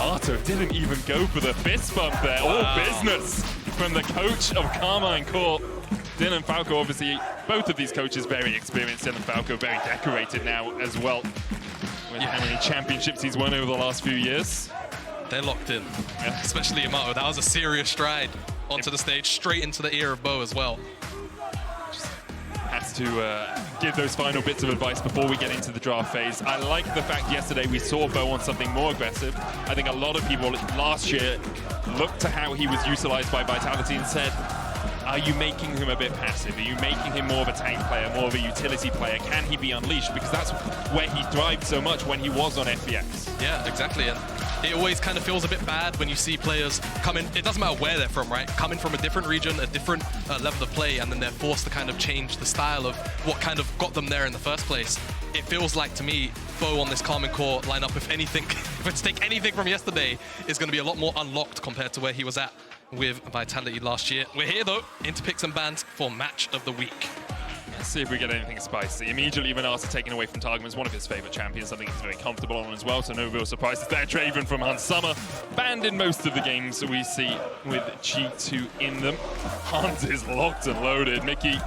Tomato didn't even go for the fist bump there. Wow. All business from the coach of Karmine Corp. Dylan Falco, obviously, both of these coaches very experienced. Dylan Falco very decorated now as well. With how many championships he's won over the last few years. They're locked in, especially Yamato. That was a serious stride onto the stage, straight into the ear of Bo as well. Has to give those final bits of advice before we get into the draft phase. I like the fact yesterday we saw Bo on something more aggressive. I think a lot of people last year looked to how he was utilized by Vitality and said, are you making him a bit passive? Are you making him more of a tank player, more of a utility player? Can he be unleashed? Because that's where he thrived so much when he was on FPX. Yeah, exactly. And it always kind of feels a bit bad when you see players come in, it doesn't matter where they're from, right? Coming from a different region, a different level of play, and then they're forced to kind of change the style of what kind of got them there in the first place. It feels like, to me, Bo on this Karmine Corp lineup, if anything, if it's take anything from yesterday, is going to be a lot more unlocked compared to where he was at with Vitality last year. We're here, though, into picks and bans for Match of the Week. Let's see if we get anything spicy. Immediately, Renata taken away from Targum is one of his favorite champions, something he's very comfortable on as well, so no real surprises there. Draven from Hunt Summer, banned in most of the games we see with G2 in them. Hunt is locked and loaded. Mickey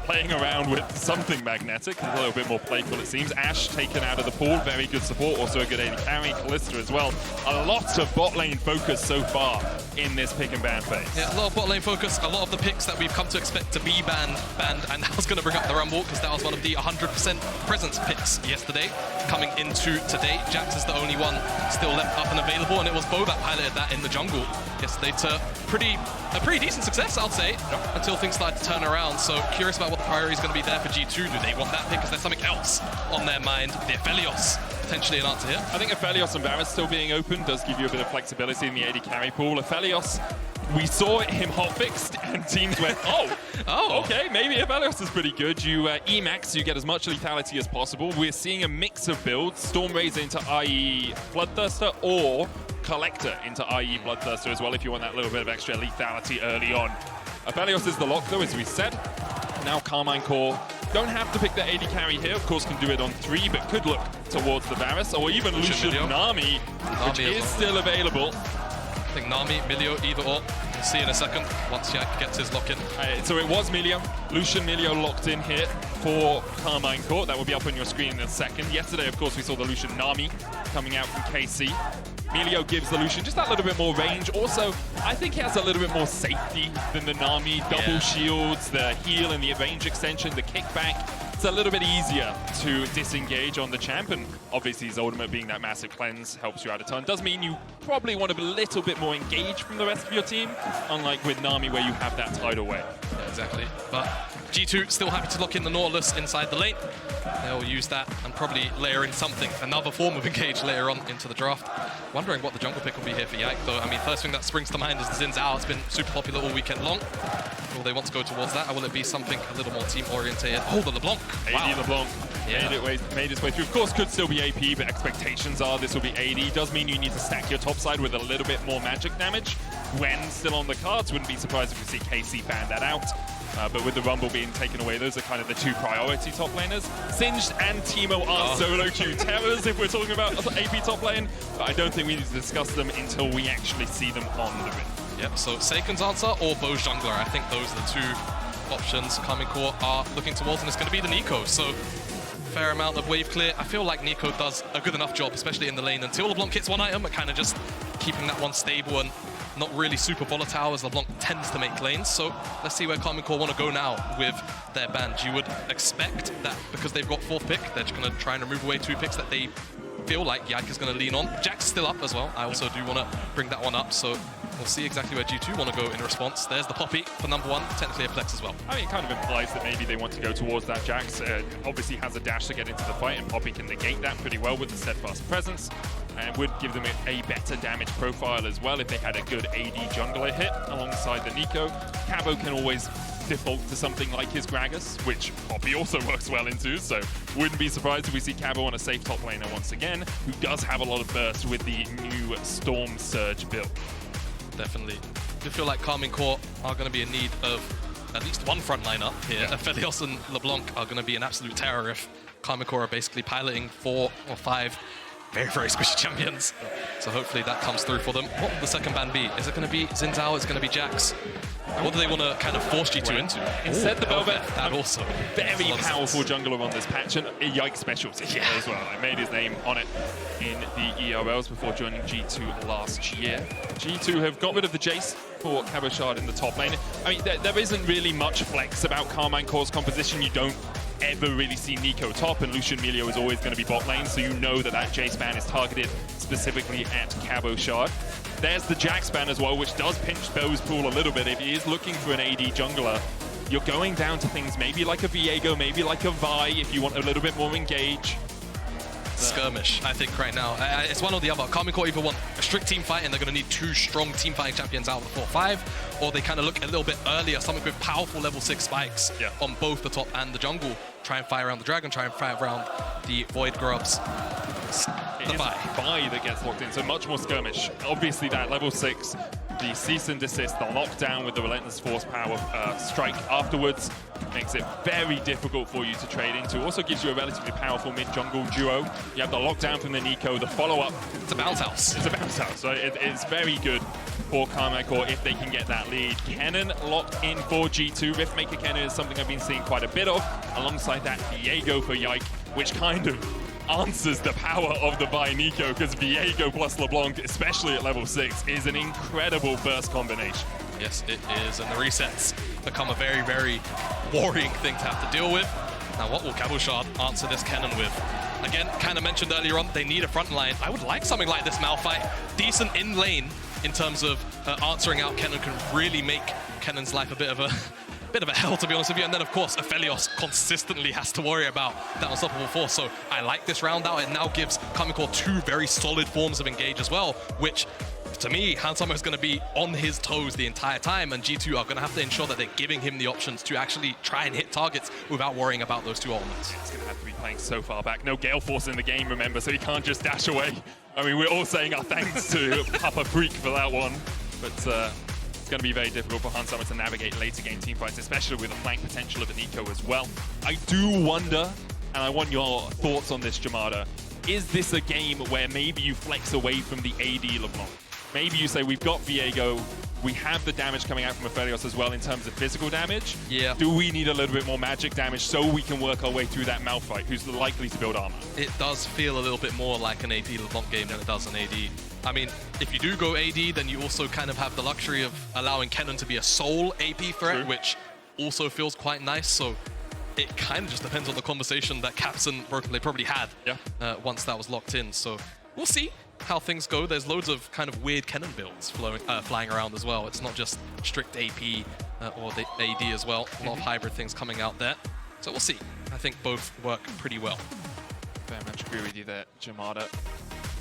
playing around with something magnetic, a little bit more playful it seems. Ashe taken out of the pool, very good support, also a good AD carry. Kalista as well. A lot of bot lane focus so far in this pick and ban phase. Yeah, a lot of bot lane focus, a lot of the picks that we've come to expect to be banned, and I was going to bring up the Rumble because that was one of the 100% presence picks yesterday. Coming into today, Jax is the only one still left up and available, and it was Bo that piloted that in the jungle yesterday to a pretty decent success, I'll say, until things started to turn around. So curious about what the priority is going to be there for G2. Do they want that pick? Is there something else on their mind? The Apheliios, potentially an answer here. I think Apheliios and Varus still being open does give you a bit of flexibility in the AD carry pool. Apheliios, we saw him hotfixed and teams went, oh, okay, maybe Apheliios is pretty good. You Emax, you get as much lethality as possible. We're seeing a mix of builds, Stormraiser into IE Bloodthirster or Collector into IE Bloodthirster as well if you want that little bit of extra lethality early on. Apheliios is the lock though, as we said. Now Karmine Corp don't have to pick the AD carry here, of course can do it on 3, but could look towards the Varus or even Lucian Nami, which is still available. I think Nami, Milio, either or. We'll see in a second once Yak gets his lock in. So it was Milio. Lucian Milio locked in here for Karmine Corp. That will be up on your screen in a second. Yesterday, of course, we saw the Lucian Nami coming out from KC. Milio gives the Lucian just that little bit more range. Also, I think he has a little bit more safety than the Nami. Double shields, the heal and the range extension, the kickback. It's a little bit easier to disengage on the champ, and obviously his ultimate being that massive cleanse helps you out a ton. Does mean you probably want to be a little bit more engaged from the rest of your team, unlike with Nami where you have that tidal wave. Yeah, exactly. But G2 still happy to lock in the Nautilus inside the lane. They'll use that and probably layer in something, another form of engage later on into the draft. Wondering what the jungle pick will be here for Yak, though. I mean, first thing that springs to mind is the Xin Zhao. It's been super popular all weekend long. Will they want to go towards that, or will it be something a little more team-orientated? Oh, the LeBlanc. AD LeBlanc made his way through. Of course, could still be AP, but expectations are this will be AD. Does mean you need to stack your top side with a little bit more magic damage. When still on the cards, wouldn't be surprised if we see KC ban that out. But with the Rumble being taken away, those are kind of the two priority top laners. Singed and Teemo are solo queue terrors if we're talking about AP top lane, but I don't think we need to discuss them until we actually see them on the ring. Yep, so Seiken's answer or Bo's jungler. I think those are the two options Karmine Corp are looking towards, and it's going to be the Neeko. So fair amount of wave clear. I feel like Neeko does a good enough job, especially in the lane, until LeBlanc hits one item, but kind of just keeping that one stable and not really super volatile as LeBlanc tends to make lanes. So let's see where Karmine Corp want to go now with their band. You would expect that because they've got 4th pick, they're just going to try and remove away 2 picks that they feel like Yak is going to lean on. Jack's still up as well. I also do want to bring that one up. So we'll see exactly where G2 want to go in response. There's the Poppy for number 1, technically a flex as well. I mean, it kind of implies that maybe they want to go towards that. Jax obviously has a dash to get into the fight, and Poppy can negate that pretty well with the steadfast presence, and would give them a better damage profile as well if they had a good AD jungler hit alongside the Neeko. Cabo can always default to something like his Gragas, which Poppy also works well into, so wouldn't be surprised if we see Cabo on a safe top laner once again, who does have a lot of burst with the new Storm Surge build. Definitely. I feel like Karmine Corp are going to be in need of at least one frontliner here. Yeah. Apheliios and LeBlanc are going to be an absolute terror if Karmine Corp are basically piloting 4 or 5 very, very squishy champions. So hopefully that comes through for them. What will the second ban be? Is it going to be Xin Zhao? Is it going to be Jax? What do they want to kind of force G2 into? Instead, the Bel'veth, that also very powerful jungler on this patch, and a Yike specialty as well. I made his name on it in the ERLs before joining G2 last year. G2 have got rid of the Jayce for Cabochard in the top lane. I mean, there isn't really much flex about Karmine Core's composition. You don't ever really see Neeko top, and Lucian Milio is always going to be bot lane, so you know that that Jayce ban is targeted specifically at Cabochard. There's the Jax ban as well, which does pinch Bo's pool a little bit. If he is looking for an AD jungler, you're going down to things maybe like a Viego, maybe like a Vi, if you want a little bit more engage. Skirmish, I think, right now. It's one or the other. Karmine Core either want a strict team fight and they're going to need 2 strong team fighting champions out of the 4-5, or they kind of look a little bit earlier, something with powerful level 6 spikes on both the top and the jungle. Try and fire around the dragon, try and fire around the void grubs. It is Vi that gets locked in, so much more skirmish. Obviously that level 6, the cease and desist, the lockdown with the relentless force power strike afterwards makes it very difficult for you to trade into. Also gives you a relatively powerful mid-jungle duo. You have the lockdown from the Neeko, the follow-up. It's a bounce house. It's a bounce house, so it's very good for Karmine Core if they can get that lead. Kennen locked in for G2. Riftmaker Kennen is something I've been seeing quite a bit of. Alongside that, Viego for Yike, which kind of answers the power of the Vi Neeko, because Viego plus LeBlanc, especially at level 6, is an incredible burst combination. Yes, it is, and the resets become a very, very worrying thing to have to deal with. Now, what will Cabochard answer this Kennen with? Again, kind of mentioned earlier on, they need a front line. I would like something like this Malphite. Decent in lane in terms of answering out Kennen can really make Kennen's life a bit of a hell, to be honest with you. And then, of course, Apheliios consistently has to worry about that unstoppable force. So I like this round out. It now gives Karmine Core 2 very solid forms of engage as well, which, to me, Handsummer is going to be on his toes the entire time, and G2 are going to have to ensure that they're giving him the options to actually try and hit targets without worrying about those 2 elements. He's going to have to be playing so far back. No Gale Force in the game, remember, so he can't just dash away. I mean, we're all saying our thanks to Papa Freak for that one, but it's going to be very difficult for Handsummer to navigate later game teamfights, especially with the flank potential of the Neeko as well. I do wonder, and I want your thoughts on this, Jamada, is this a game where maybe you flex away from the AD LeBlanc? Maybe you say, we've got Viego, we have the damage coming out from Apheliios as well in terms of physical damage. Yeah. Do we need a little bit more magic damage so we can work our way through that Malphite, who's likely to build armor? It does feel a little bit more like an AP LeBlanc game than it does an AD. I mean, if you do go AD, then you also kind of have the luxury of allowing Kennen to be a sole AP threat, which also feels quite nice. So it kind of just depends on the conversation that Caps and Broken Blade probably had once that was locked in. So we'll see how things go. There's loads of kind of weird Kennen builds flying around as well. It's not just strict AP or the AD as well. A lot of hybrid things coming out there. So we'll see. I think both work pretty well. Very much agree with you there, Jamada.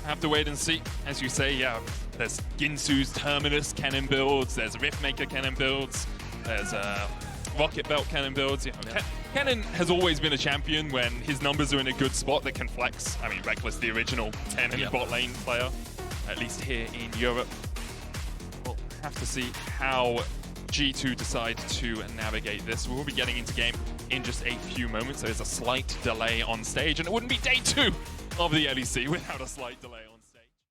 Have to wait and see. As you say, yeah, there's Ginsu's Terminus Kennen builds, there's Riftmaker Kennen builds, there's Rocket Belt Kennen builds. You know, Kennen has always been a champion when his numbers are in a good spot that can flex. I mean, Reckless, the original Kennen bot lane player, at least here in Europe. We'll have to see how G2 decide to navigate this. We'll be getting into game in just a few moments. There's a slight delay on stage, and it wouldn't be day 2 of the LEC without a slight delay on